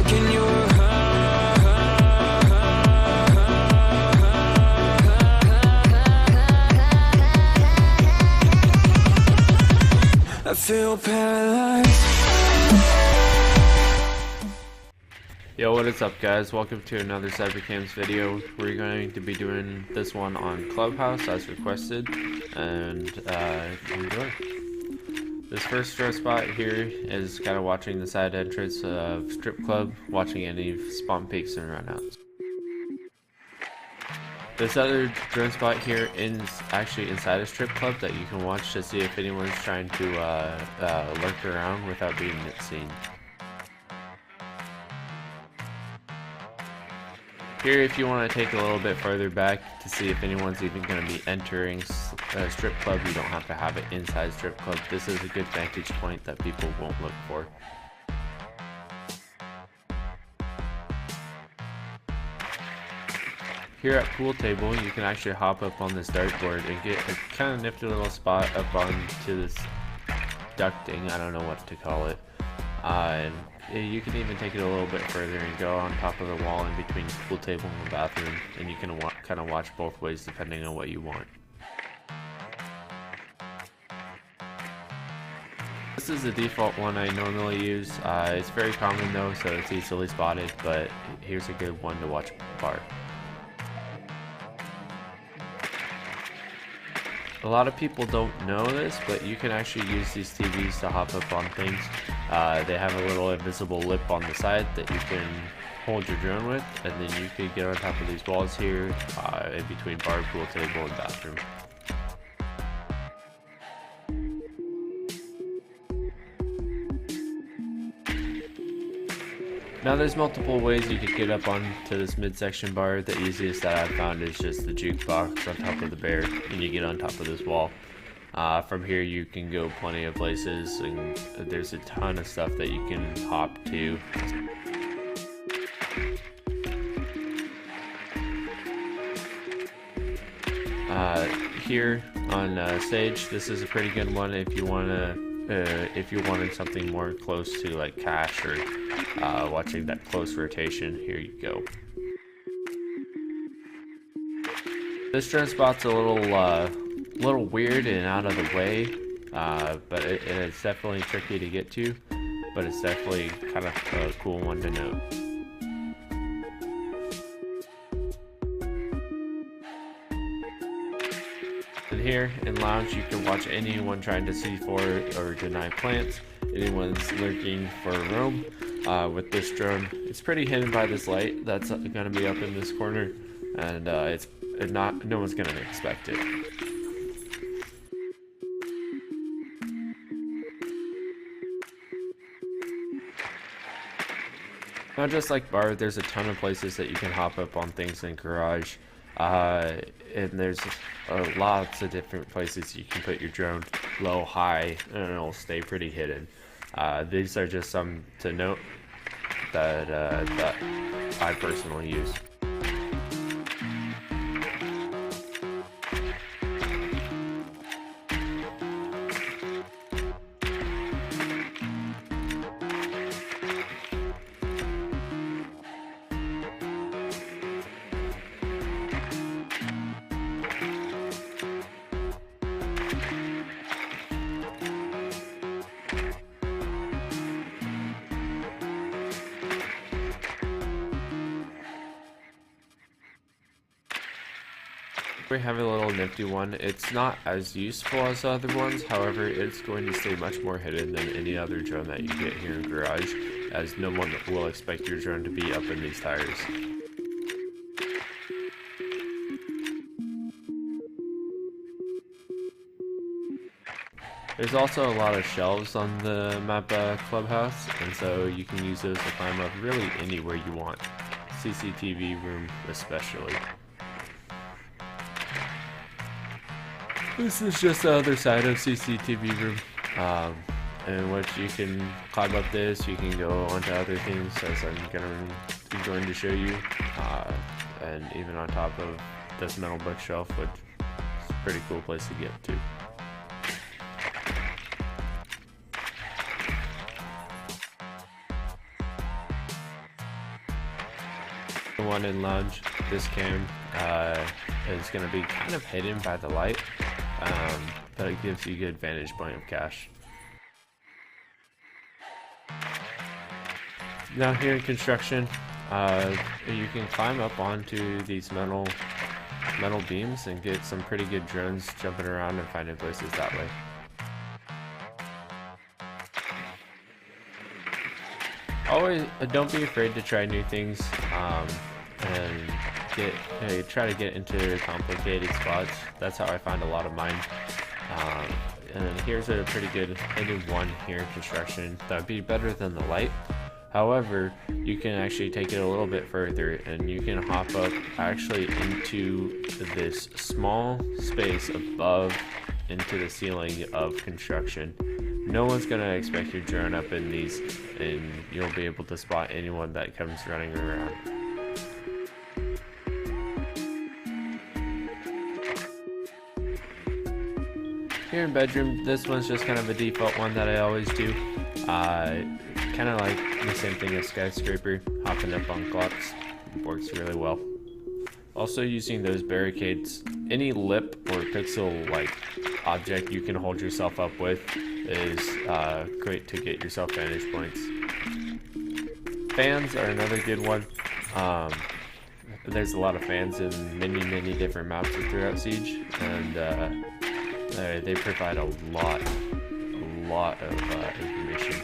stuck in your I feel paralyzed. Yo, what is up guys? Welcome to another Cybercams video. We're going to be doing this one on Clubhouse as requested, and enjoy. This first drop spot here is kind of watching the side entrance of Strip Club, watching any spawn peaks and runouts. This other drone spot here is actually inside a strip club that you can watch to see if anyone's trying to lurk around without being seen. Here, if you want to take a little bit further back to see if anyone's even going to be entering a strip club, you don't have to have it inside strip club. This is a good vantage point that people won't look for. Here at Pool Table, you can actually hop up on this dartboard and get a kind of nifty little spot up onto this ducting, I don't know what to call it. And you can even take it a little bit further and go on top of the wall in between the pool table and the bathroom, and you can kind of watch both ways depending on what you want. This is the default one I normally use. It's very common though, so it's easily spotted, but here's a good one to watch apart. A lot of people don't know this, but you can actually use these TVs to hop up on things. They have a little invisible lip on the side that you can hold your drone with, and then you can get on top of these walls here in between bar, pool table, and bathroom. Now there's multiple ways you could get up onto this midsection bar. The easiest that I've found is just the jukebox on top of the bear, and you get on top of this wall. From here you can go plenty of places, and there's a ton of stuff that you can hop to. Here on stage, this is a pretty good one if you wanted something more close to like cash or watching that close rotation. Here you go. This drone spot's a little weird and out of the way, but it's definitely tricky to get to, but it's definitely kind of a cool one to note. And here in lounge, you can watch anyone trying to C4 or deny plants, anyone's lurking for a roam. With this drone, it's pretty hidden by this light that's going to be up in this corner, and no one's going to expect it. Now, just like bar, there's a ton of places that you can hop up on things in garage, and there's lots of different places you can put your drone, low, high, and it'll stay pretty hidden. These are just some to note that I personally use. We have a little nifty one. It's not as useful as the other ones, however it's going to stay much more hidden than any other drone that you get here in garage, as no one will expect your drone to be up in these tires. There's also a lot of shelves on the map Clubhouse, and so you can use those to climb up really anywhere you want, CCTV room especially. This is just the other side of CCTV room, in which you can climb up this, you can go onto other things as I'm going to show you, and even on top of this metal bookshelf, which is a pretty cool place to get to. one in lounge, this cam is going to be kind of hidden by the light, but it gives you a good vantage point of cache. Now here in construction, you can climb up onto these metal beams and get some pretty good drones jumping around and finding places that way. Always don't be afraid to try new things and try to get into complicated spots. That's how I find a lot of mine. And here's a pretty good hidden one here in construction that would be better than the light. However, you can actually take it a little bit further and you can hop up actually into this small space above into the ceiling of construction. No one's going to expect your drone up in these, and you'll be able to spot anyone that comes running around. Here in bedroom, this one's just kind of a default one that I always do. Kind of like the same thing as skyscraper, hopping up on clocks, works really well. Also using those barricades, any lip or pixel like object you can hold yourself up with is great to get yourself vantage points. Fans are another good one. There's a lot of fans in many different maps throughout Siege, and they provide a lot of information.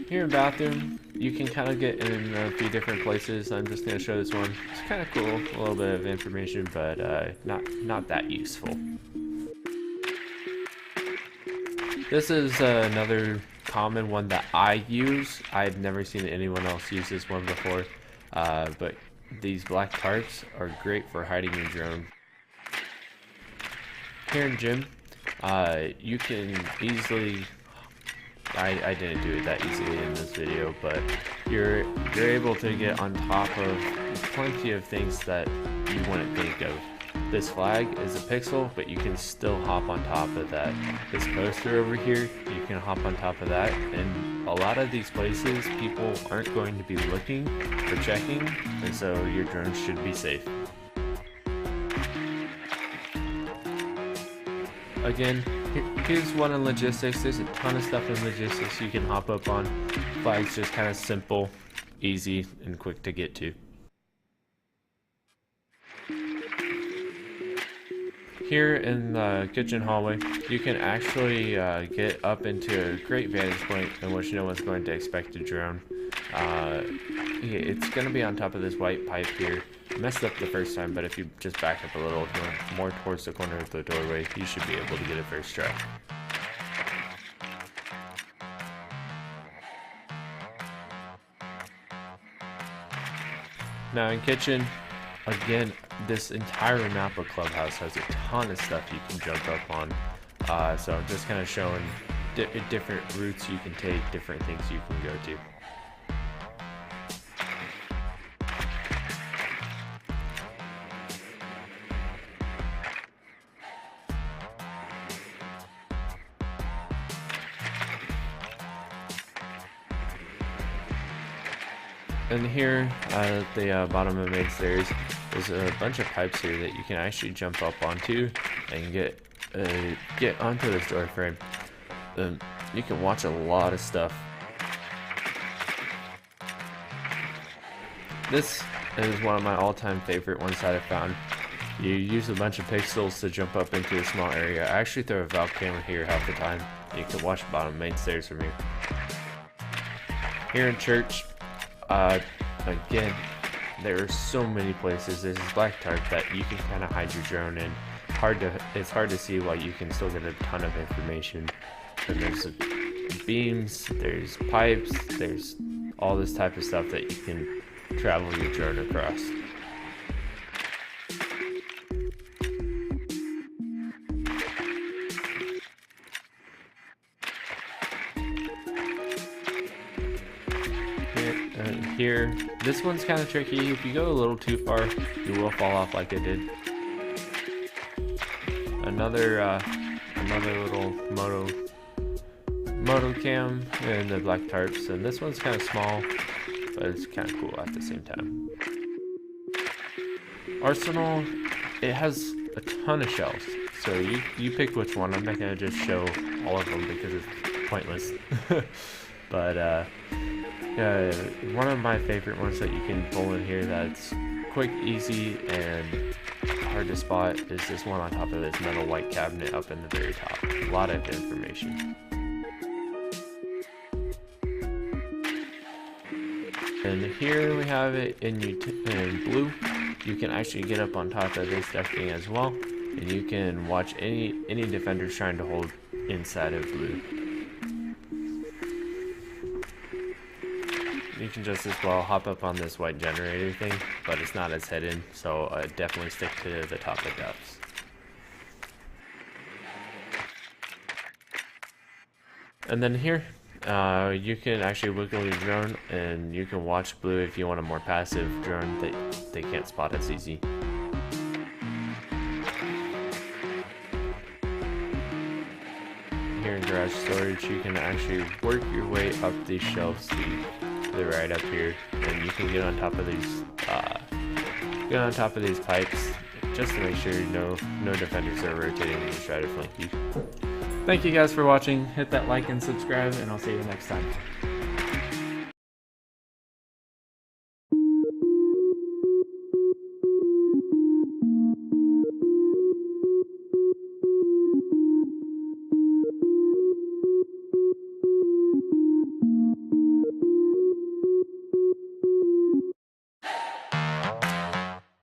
Here in bathroom, you can kind of get in a few different places. I'm just going to show this one. It's kind of cool, a little bit of information, but not that useful. This is another common one that I use. I've never seen anyone else use this one before, but these black tarps are great for hiding your drone. Here in gym, you can easily, I didn't do it that easily in this video, but you're able to get on top of plenty of things that you wouldn't think of. This flag is a pixel, but you can still hop on top of that. This poster over here, you can hop on top of that, and a lot of these places people aren't going to be looking or checking, and so your drone should be safe. Again, here's one in logistics. There's a ton of stuff in logistics you can hop up on. Flag's just kind of simple, easy, and quick to get to. Here in the kitchen hallway, you can actually get up into a great vantage point in which no one's going to expect a drone. It's going to be on top of this white pipe here. I messed up the first time, but if you just back up a little more towards the corner of the doorway, you should be able to get it first try. Now in kitchen, again, this entire map of Clubhouse has a ton of stuff you can jump up on. So I'm just kind of showing different routes you can take, different things you can go to. And here at the bottom of main stairs, there's a bunch of pipes here that you can actually jump up onto and get onto this door frame. You can watch a lot of stuff. This is one of my all-time favorite ones that I found. You use a bunch of pixels to jump up into a small area. I actually throw a valve camera here half the time. You can watch the bottom main stairs from here. Here in church, again, there are so many places. There's this black tarp that you can kind of hide your drone in. It's hard to see while you can still get a ton of information. And there's beams, there's pipes, there's all this type of stuff that you can travel your drone across. Here, this one's kind of tricky. If you go a little too far, you will fall off like I did. Another another little moto cam and the black tarps, and this one's kind of small, but it's kind of cool at the same time. Arsenal, it has a ton of shells, so you pick which one. I'm not gonna just show all of them because it's pointless. But one of my favorite ones that you can pull in here that's quick, easy, and hard to spot is this one on top of this metal white cabinet up in the very top. A lot of information. And here we have it in blue. You can actually get up on top of this decking as well, and you can watch any defenders trying to hold inside of blue. You can just as well hop up on this white generator thing, but it's not as hidden, so definitely stick to the top of depths. And then here, you can actually wiggle your drone, and you can watch blue if you want a more passive drone that they can't spot as easy. Here in garage storage, you can actually work your way up these shelves to the right up here, and you can get on top of these pipes just to make sure no defenders are rotating to try to flank you. Thank you guys for watching. Hit that like and subscribe, and I'll see you next time.